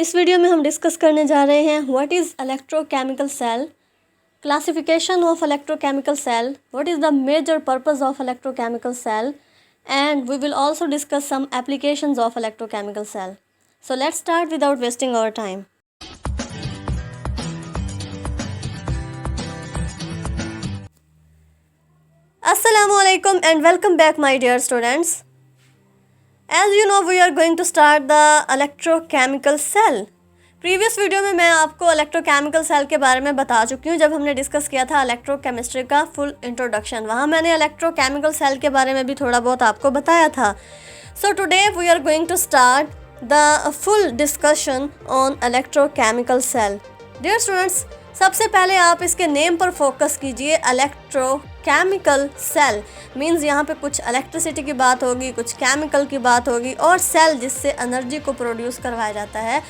इस वीडियो में हम डिस्कस करने जा रहे हैं what is electrochemical cell, classification of electrochemical cell, what is the major purpose of electrochemical cell, and we will also discuss some applications of electrochemical cell. So let's start without wasting our time. Assalamu alaikum and welcome back my dear students. As you know we are going to start the electrochemical cell. Previous video में मैं आपको electrochemical cell के बारे में बता चुकी हूँ जब हमने डिस्कस किया था इलेक्ट्रोकेमिस्ट्री का फुल इंट्रोडक्शन। वहाँ मैंने इलेक्ट्रोकेमिकल सेल के बारे में भी थोड़ा बहुत आपको बताया था। So today we are going to start the full discussion on electrochemical cell. Dear students, सबसे पहले आप इसके नेम पर फोकस कीजिए। इलेक्ट्रोकेमिकल सेल मीन्स यहाँ पे कुछ इलेक्ट्रिसिटी की बात होगी, कुछ केमिकल की बात होगी, और सेल जिससे एनर्जी को प्रोड्यूस करवाया जाता है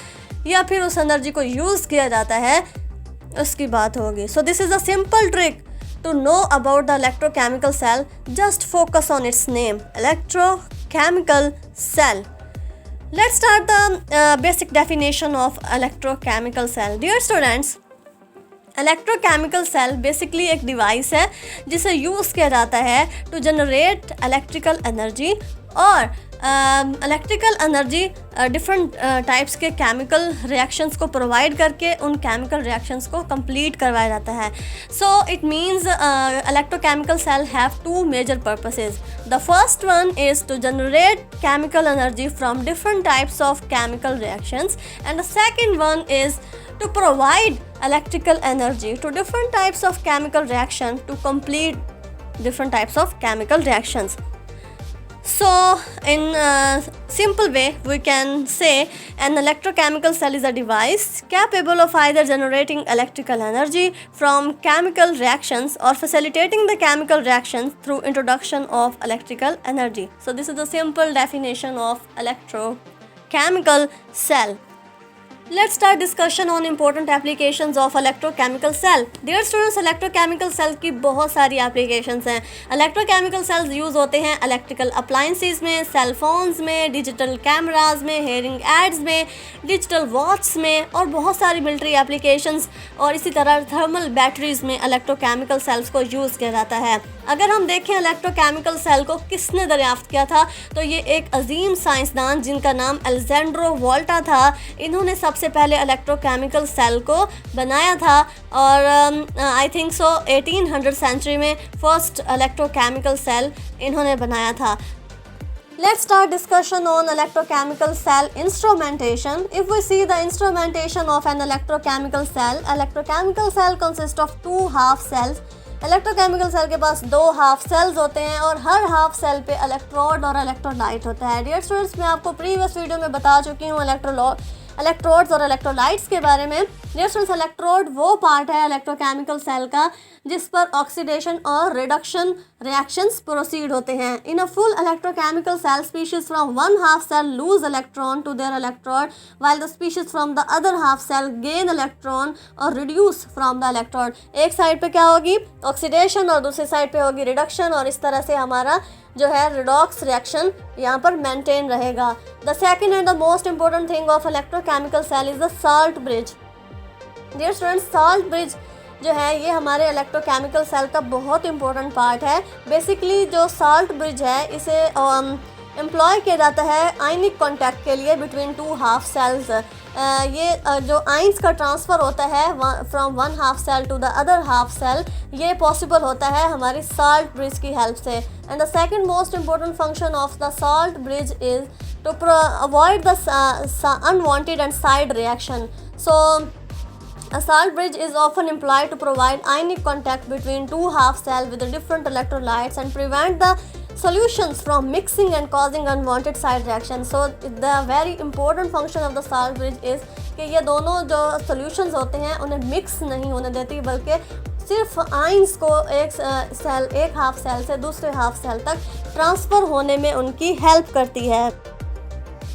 या फिर उस एनर्जी को यूज़ किया जाता है उसकी बात होगी। So this is a simple trick to know about the electrochemical cell. Just focus on its name, electrochemical cell. Let's start the basic definition of electrochemical cell. Dear students, electrochemical cell basically एक device है जिसे use किया जाता है to generate electrical energy, और electrical energy different types के chemical reactions को provide करके उन केमिकल रिएक्शंस को कंप्लीट करवाया जाता है। So it means electrochemical cell have two major purposes. The first one is to generate chemical energy from different types of chemical reactions, and the second one is to provide electrical energy to different types of chemical reaction to complete different types of chemical reactions. So in a simple way we can say an electrochemical cell is a device capable of either generating electrical energy from chemical reactions or facilitating the chemical reactions through introduction of electrical energy. So this is the simple definition of electrochemical cell. Let's start discussion on important applications of electrochemical cell. Dear students, electrochemical cell की बहुत सारी applications हैं। electrochemical cells use होते हैं electrical appliances में, cell phones में, digital cameras में, hearing aids में, digital watches में, और बहुत सारी military applications और इसी तरह thermal batteries में electrochemical cells को यूज़ किया जाता है। अगर हम देखें electrochemical cell को किसने दरियाफ्त किया था, तो ये एक अजीम साइंसदान जिनका नाम अलेजेंड्रो वोल्टा था, इन्होंने सबसे पहले इलेक्ट्रोकेमिकल सेल को बनाया था, और आई थिंक सो 1800 सेंचुरी में फर्स्ट इलेक्ट्रोकेमिकल सेल इन्होंने बनाया था। Let's start discussion on electrochemical cell instrumentation. If we see the instrumentation of an electrochemical cell consists of two half cells. Electrochemical cell के पास दो हाफ सेल्स होते हैं और हर हाफ सेल पे इलेक्ट्रोड और इलेक्ट्रोलाइट होता है। डियर स्टूडेंट्स, मैं आपको प्रीवियस वीडियो में बता चुकी हूँ इलेक्ट्रोड्स और इलेक्ट्रोलाइट्स के बारे में। डियर स्टूडेंट्स, इलेक्ट्रोड वो पार्ट है इलेक्ट्रोकेमिकल सेल का जिस पर ऑक्सीडेशन और रिडक्शन रिएक्शंस प्रोसीड होते हैं। In a full electrochemical cell, species from one half cell lose electron to their electrode, while the species from the other half cell gain electron और reduce from the electrode. एक side पे क्या होगी, oxidation, और दूसरी side पे होगी reduction, और इस तरह से हमारा जो है रिडॉक्स रिएक्शन यहाँ पर मेंटेन रहेगा। The second and the most important thing of electrochemical cell is the salt bridge. Dear students, salt bridge जो है ये हमारे इलेक्ट्रोकेमिकल सेल का बहुत इंपॉर्टेंट पार्ट है। बेसिकली जो साल्ट ब्रिज है इसे एम्प्लॉय किया जाता है आयनिक कॉन्टैक्ट के लिए बिटवीन टू हाफ सेल्स। ये जो आइंस का ट्रांसफ़र होता है from one half cell to the other half cell, ये पॉसिबल होता है हमारी साल्ट ब्रिज की हेल्प से। And the second most important function of the salt bridge is to avoid the unwanted and side reaction. So a salt bridge is often employed to provide ionic contact between two half cells with different electrolytes and prevent the solutions from mixing and causing unwanted side reactions. So the very important function of the salt bridge is कि ये दोनों जो solutions होते हैं उन्हें mix नहीं होने देती, बल्कि सिर्फ आइंस को एक हाफ सेल से दूसरे हाफ सेल तक ट्रांसफ़र होने में उनकी हेल्प करती है।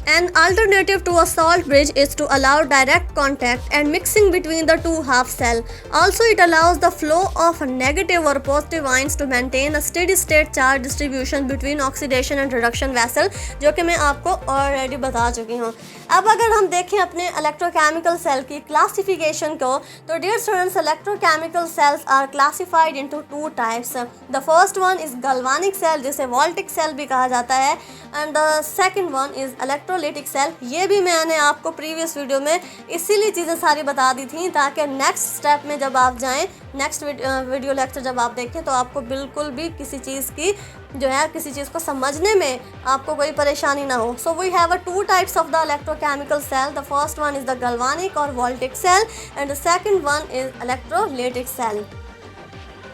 An alternative to a salt bridge is to allow direct contact and mixing between the two half cell. Also, it allows the flow of negative or positive ions to maintain a steady state charge distribution between oxidation and reduction vessel, जो कि मैं आपको already बता चुकी हूँ। अब अगर हम देखें अपने इलेक्ट्रोकेमिकल सेल की क्लासिफिकेशन को, तो dear students, electrochemical cells are classified into two types. The first one is galvanic cell, जिसे वोल्टिक सेल भी कहा जाता है, and the second one is electrolytic cell. ये भी मैंने आपको प्रीवियस वीडियो में इसीलिए चीज़ें सारी बता दी थी, ताकि नेक्स्ट स्टेप में जब आप जाएं, नेक्स्ट वीडियो लेक्चर जब आप देखें, तो आपको बिल्कुल भी किसी चीज़ की जो है किसी चीज़ को समझने में आपको कोई परेशानी ना हो। So we have a two types of the electrochemical cell. The first one is the galvanic or voltaic cell, and the second one is electrolytic cell.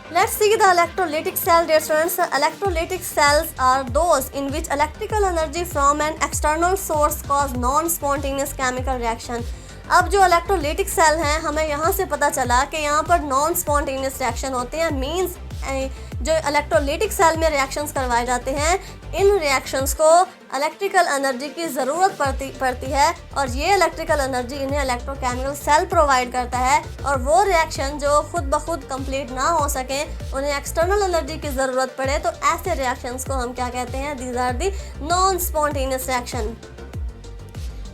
Let's see the electrolytic cell, dear students. Electrolytic cells are those in which electrical energy from an external source cause non-spontaneous chemical reaction. अब जो electrolytic cell हैं, हमें यहाँ से पता चला कि यहाँ पर नॉन स्पॉन्टेनियस रिएक्शन होते हैं। मींस जो इलेक्ट्रोलाइटिक सेल में रिएक्शंस करवाए जाते हैं, इन रिएक्शंस को इलेक्ट्रिकल एनर्जी की ज़रूरत पड़ती है, और ये इलेक्ट्रिकल एनर्जी इन्हें इलेक्ट्रोकेमिकल सेल प्रोवाइड करता है। और वो रिएक्शन जो खुद ब खुद कंप्लीट ना हो सके, उन्हें एक्सटर्नल एनर्जी की ज़रूरत पड़े, तो ऐसे रिएक्शंस को हम क्या कहते हैं? These are the non spontaneous reaction.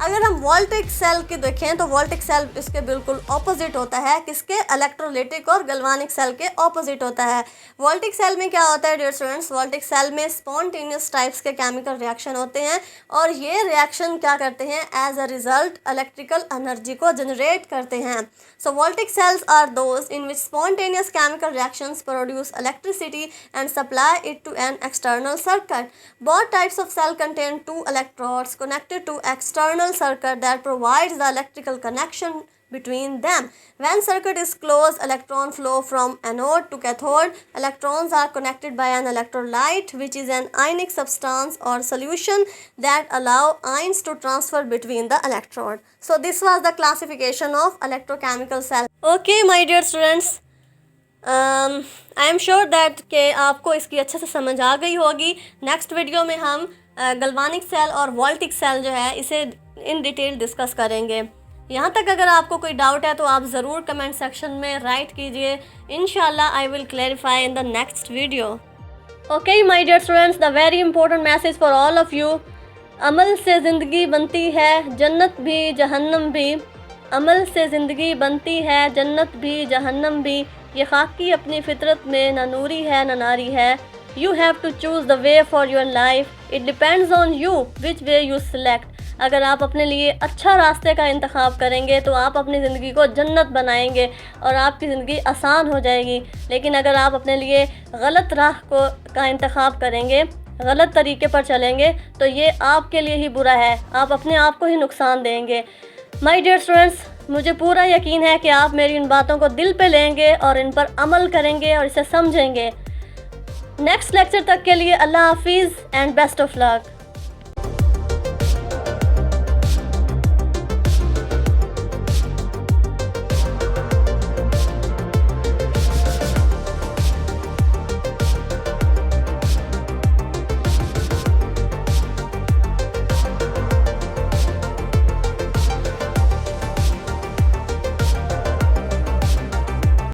अगर हम वोल्टिक सेल की देखें, तो वोल्टिक सेल इसके बिल्कुल ऑपोजिट होता है। किसके? इलेक्ट्रोलाइटिक और गैल्वेनिक सेल के ऑपोजिट होता है। वोल्टिक सेल में क्या होता है डियर स्टूडेंट्स? वोल्टिक सेल में स्पॉन्टेनियस टाइप्स के केमिकल रिएक्शन होते हैं, और ये रिएक्शन क्या करते हैं? As a result electrical energy को जनरेट करते हैं। So voltaic cells are those in which spontaneous chemical reactions produce electricity and supply it to an external circuit. Both types of cell contain two electrodes connected to external circuit that provides the electrical connection between them. When circuit is closed, electron flow from anode to cathode. Electrons are connected by an electrolyte, which is an ionic substance or solution that allow ions to transfer between the electrode. So this was the classification of electrochemical cell. Okay, my dear students, I am sure that कि आपको इसकी अच्छे से समझ आ गई होगी। Next video में हम गैल्वेनिक सेल और वोल्टिक सेल जो है, इसे इन डिटेल डिस्कस करेंगे। यहाँ तक अगर आपको कोई डाउट है तो आप ज़रूर कमेंट सेक्शन में राइट कीजिए। इंशाल्लाह I will clarify in the next video. Okay my dear students, the very important message for all of you. अमल से ज़िंदगी बनती है, जन्नत भी जहन्नम भी। अमल से ज़िंदगी बनती है, जन्नत भी जहन्नम भी। ये खाकी अपनी फितरत में न नूरी है न नारी है। You have to choose the way for your life, it depends on you which way you select. अगर आप अपने लिए अच्छा रास्ते का इंतखाब करेंगे तो आप अपनी ज़िंदगी को जन्नत बनाएंगे और आपकी ज़िंदगी आसान हो जाएगी। लेकिन अगर आप अपने लिए गलत राह का इंतखाब करेंगे, गलत तरीके पर चलेंगे, तो ये आपके लिए ही बुरा है, आप अपने आप को ही नुकसान देंगे। माय डियर स्टूडेंट्स, मुझे पूरा यकीन है कि आप मेरी इन बातों को दिल पे लेंगे और इन पर अमल करेंगे और इसे समझेंगे। नेक्स्ट लेक्चर तक के लिए अल्लाह हाफिज़ एंड बेस्ट ऑफ लक।